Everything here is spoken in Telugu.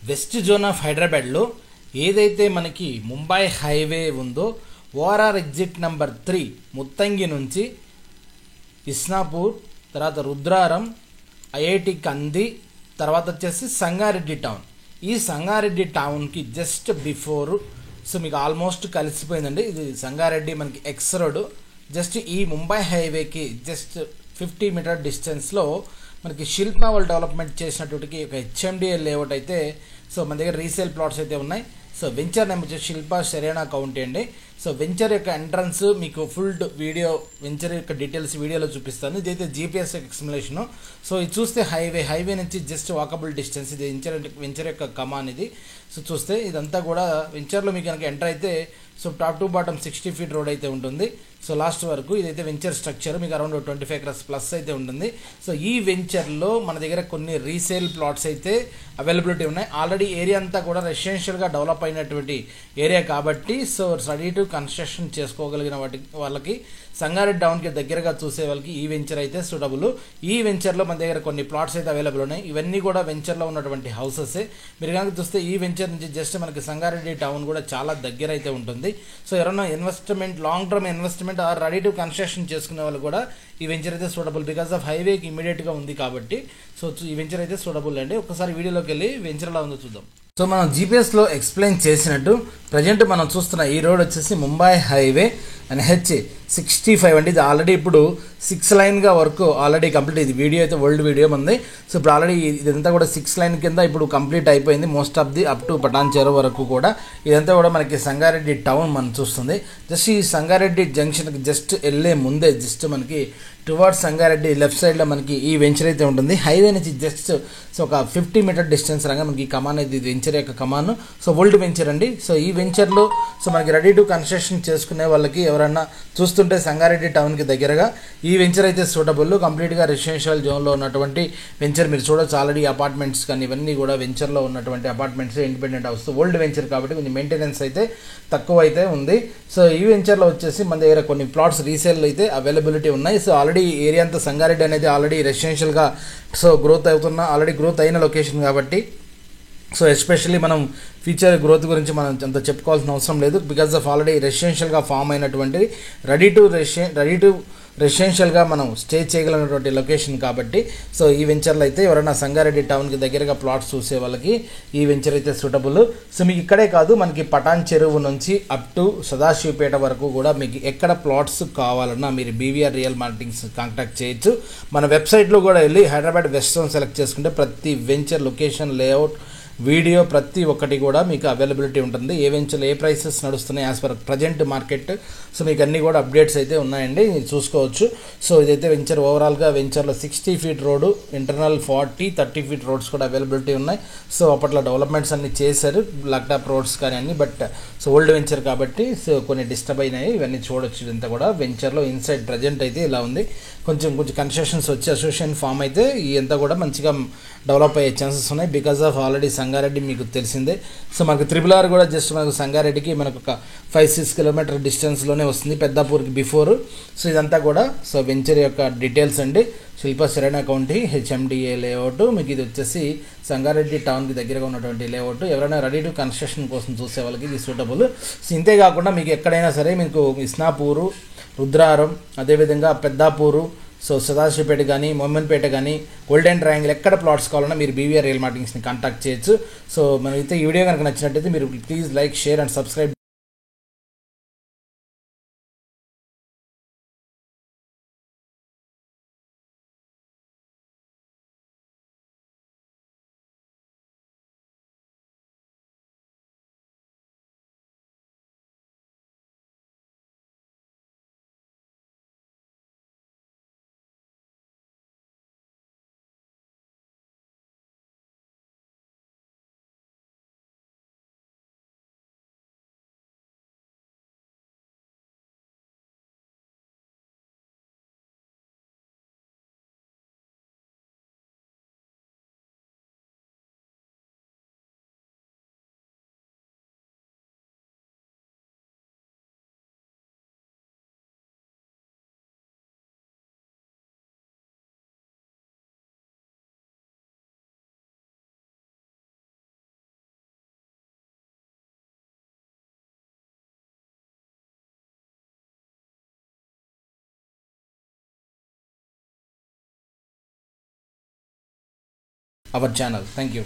వెస్ట్ జోన్ ఆఫ్ హైదరాబాద్లో ఏదైతే మనకి ముంబై హైవే ఉందో ఓఆర్ఆర్ ఎగ్జిట్ నెంబర్ 3 ముత్తంగి నుంచి ఇస్నాపూర్, తర్వాత రుద్రారం, ఐఐటి కంది, తర్వాత వచ్చేసి సంగారెడ్డి టౌన్. ఈ సంగారెడ్డి టౌన్కి జస్ట్ బిఫోర్ మీకు ఆల్మోస్ట్ కలిసిపోయిందండి. ఇది సంగారెడ్డి మనకి ఎక్స్ రోడ్. జస్ట్ ఈ ముంబై హైవేకి జస్ట్ 50 మీటర్ డిస్టెన్స్లో మనకి శిల్పా వాళ్ళు డెవలప్మెంట్ చేసినటువంటి ఒక హెచ్ఎండిఏ లేఅవుట్ అయితే మన దగ్గర రీసేల్ ప్లాట్స్ అయితే ఉన్నాయి. వెంచర్ నేమ్ వచ్చి శిల్పా శరేనా కౌంటీ అండి. వెంచర్ యొక్క ఎంట్రన్స్ మీకు ఫుల్ వీడియో, వెంచర్ యొక్క డీటెయిల్స్ వీడియోలో చూపిస్తాను. ఇదైతే జీపీఎస్ ఎక్స్ప్లెనేషన్. ఇది చూస్తే హైవే నుంచి జస్ట్ వాకబుల్ డిస్టెన్స్. ఇది వెంచర్ యొక్క కమాన్ ఇది. చూస్తే ఇదంతా కూడా వెంచర్లో మీకు కనుక ఎంటర్ అయితే top to bottom 60 feet road అయితే ఉంటుంది. లాస్ట్ వరకు ఇదైతే వెంచర్ స్ట్రక్చర్ మీకు అరౌండ్ 25 ఎకర్స్ ప్లస్ అయితే ఉంటుంది. ఈ వెంచర్లో మన దగ్గర కొన్ని రీసేల్ ప్లాట్స్ అయితే అవైలబిలిటీ ఉన్నాయి. ఆల్రెడీ ఏరియా అంతా కూడా రెసిడెన్షియల్గా డెవలప్ అయినటువంటి ఏరియా కాబట్టి రెడీ టు కన్స్ట్రక్షన్ చేసుకోగలిగిన వాళ్ళకి సంగారెడ్డి టౌన్కి దగ్గరగా చూసే వాళ్ళకి ఈ వెంచర్ అయితే సూటబుల్. ఈ వెంచర్లో మన దగ్గర కొన్ని ప్లాట్స్ అయితే అవైలబుల్ ఉన్నాయి. ఇవన్నీ కూడా వెంచర్లో ఉన్నటువంటి హౌసెస్. మీరు కనుక చూస్తే ఈ వెంచర్ నుంచి జస్ట్ మనకి సంగారెడ్డి టౌన్ కూడా చాలా దగ్గర అయితే ఉంటుంది. ఎవరైనా investment, long term investment or ready to construction చేసుకునే వాళ్ళు కూడా ఈ వెంచర్ అయితే సూటబుల్. బికాస్ ఆఫ్ హైవేకి ఇమీడియట్గా ఉంది కాబట్టి ఈ వెంచర్ అయితే సూటబుల్ అండి. ఒకసారి వీడియోలోకి వెళ్ళి వెంచర్ ఎలా ఉందో చూద్దాం. మనం జీపీఎస్లో ఎక్స్ప్లెయిన్ చేసినట్టు ప్రజెంట్ మనం చూస్తున్న ఈ రోడ్ వచ్చేసి ముంబై హైవే NH65 అండి. ఇది ఆల్రెడీ ఇప్పుడు 6 లైన్గా వర్క్ ఆల్రెడీ కంప్లీట్. ఇది వీడియో అయితే ఓల్డ్ వీడియో ఉంది. ఇప్పుడు ఆల్రెడీ ఇదంతా కూడా 6 లైన్ కింద ఇప్పుడు కంప్లీట్ అయిపోయింది. Most of the up to Patancheru వరకు కూడా ఇదంతా కూడా మనకి సంగారెడ్డి టౌన్ మనం చూస్తుంది. జస్ట్ ఈ సంగారెడ్డి జంక్షన్కి జస్ట్ వెళ్ళే ముందే జస్ట్ మనకి టువర్డ్స్ సంగారెడ్డి లెఫ్ట్ సైడ్లో మనకి ఈ వెంచర్ అయితే ఉంటుంది. హైవే నుంచి జస్ట్ ఒక 50 మీటర్ డిస్టెన్స్ రాగా మనకి కమాన్ అయితే ఇది వెంచర్ యొక్క కమాన్. ఓల్డ్ వెంచర్ అండి. ఈ వెంచర్లో మనకి రెడీ టు కన్స్ట్రక్షన్ చేసుకునే వాళ్ళకి ఎవరన్నా చూస్తుంటే సంగారెడ్డి టౌన్కి దగ్గరగా ఈ వెంచర్ అయితే సూటబుల్. కంప్లీట్గా రెసిడెన్షియల్ జోన్లో ఉన్నటువంటి వెంచర్ మీరు చూడొచ్చు. ఆల్రెడీ అపార్ట్మెంట్స్ కానీ ఇవన్నీ కూడా వెంచర్లో ఉన్నటువంటి apartments, independent house, old venture కాబట్టి కొంచెం మెయింటెనెన్స్ అయితే తక్కువ అయితే ఉంది. ఈ వెంచర్లో వచ్చేసి మన దగ్గర కొన్ని ప్లాట్స్ రీసేల్ అయితే అవైలబిలిటీ ఉన్నాయి. ఆల్రెడీ ఏరియా అంతా సంగారెడ్డి అనేది ఆల్రెడీ రెసిడెన్షియల్గా గ్రోత్ ఆల్రెడీ గ్రోత్ అయిన లొకేషన్ కాబట్టి ఎస్పెషల్లీ మనం ఫ్యూచర్ గ్రోత్ గురించి మనం అంత చెప్పుకోవాల్సిన అవసరం లేదు. బికాస్ ఆఫ్ ఆల్రెడీ రెసిడెన్షియల్గా ఫామ్ అయినటువంటి రెడీ టు రెసిడెన్షియల్గా మనం స్టే చేయగలిగినటువంటి లొకేషన్ కాబట్టి ఈ వెంచర్లో అయితే ఎవరైనా సంగారెడ్డి టౌన్కి దగ్గరగా ప్లాట్స్ చూసే వాళ్ళకి ఈ వెంచర్ అయితే సూటబుల్. మీకు ఇక్కడే కాదు, మనకి పటాన్ చెరువు నుంచి అప్ టు సదాశివపేట వరకు కూడా మీకు ఎక్కడ ప్లాట్స్ కావాలన్నా మీరు బీవీఆర్ రియల్ మార్కెటింగ్స్ కాంటాక్ట్ చేయొచ్చు. మన వెబ్సైట్లో కూడా వెళ్ళి హైదరాబాద్ వెస్ట్ జోన్ సెలెక్ట్ చేసుకుంటే ప్రతి వెంచర్ లొకేషన్, లేఅవుట్, వీడియో ప్రతి ఒక్కటి కూడా మీకు అవైలబిలిటీ ఉంటుంది. ఏ వెంచర్లో ఏ ప్రైసెస్ నడుస్తున్నాయి యాజ్ పర్ ప్రజెంట్ మార్కెట్. మీకు అన్నీ కూడా అప్డేట్స్ అయితే ఉన్నాయండి, చూసుకోవచ్చు. ఇదైతే వెంచర్ ఓవరాల్గా వెంచర్లో 60 feet road, internal 40-30 feet roads కూడా అవైలబిలిటీ ఉన్నాయి. అప్పట్లో డెవలప్మెంట్స్ అన్ని చేశారు, బ్లాక్ టాప్ రోడ్స్ కానీ అన్ని. బట్ ఓల్డ్ వెంచర్ కాబట్టి కొన్ని డిస్టర్బ్ అయినాయి. ఇవన్నీ చూడొచ్చు. ఇదంతా కూడా వెంచర్లో ఇన్సైడ్ ప్రజెంట్ అయితే ఇలా ఉంది. కొంచెం కన్స్ట్రక్షన్స్ వచ్చి అసోసియేషన్ ఫామ్ అయితే ఇదంతా కూడా మంచిగా డెవలప్ అయ్యే ఛాన్సెస్ ఉన్నాయి. బికాస్ ఆఫ్ ఆల్రెడీ సంగారెడ్డి మీకు తెలిసిందే. మనకు RRR కూడా జస్ట్ మనకు సంగారెడ్డికి మనకు ఒక 5-6 కిలోమీటర్ డిస్టెన్స్లోనే వస్తుంది, పెద్దాపూర్కి బిఫోర్. ఇదంతా కూడా వెంచర్ యొక్క డీటెయిల్స్ అండి. శిల్పా శరేనా కౌంటీ హెచ్ఎండిఏ లేఅవుట్. మీకు ఇది వచ్చేసి సంగారెడ్డి టౌన్కి దగ్గరగా ఉన్నటువంటి లేఅవుట్. ఎవరైనా రెడీ టు కన్స్ట్రక్షన్ కోసం చూసే వాళ్ళకి ఇది సూటబుల్. ఇంతేకాకుండా మీకు ఎక్కడైనా సరే మీకు ఇస్నాపూరు, రుద్రారం, అదేవిధంగా పెద్దాపూరు, సదాశివపేట కానీ, మొమ్మన్పేట కానీ, గోల్డెన్ ట్రయాంగిల్ ఎక్కడ ప్లాట్స్ కావాలన్నా మీరు బీవీఆర్ రియల్ మార్కెటింగ్స్ని కాంటాక్ట్ చేయొచ్చు. మనమైతే ఈ వీడియో కనుక నచ్చినట్టయితే మీరు please like, share and subscribe. Our channel. Thank you.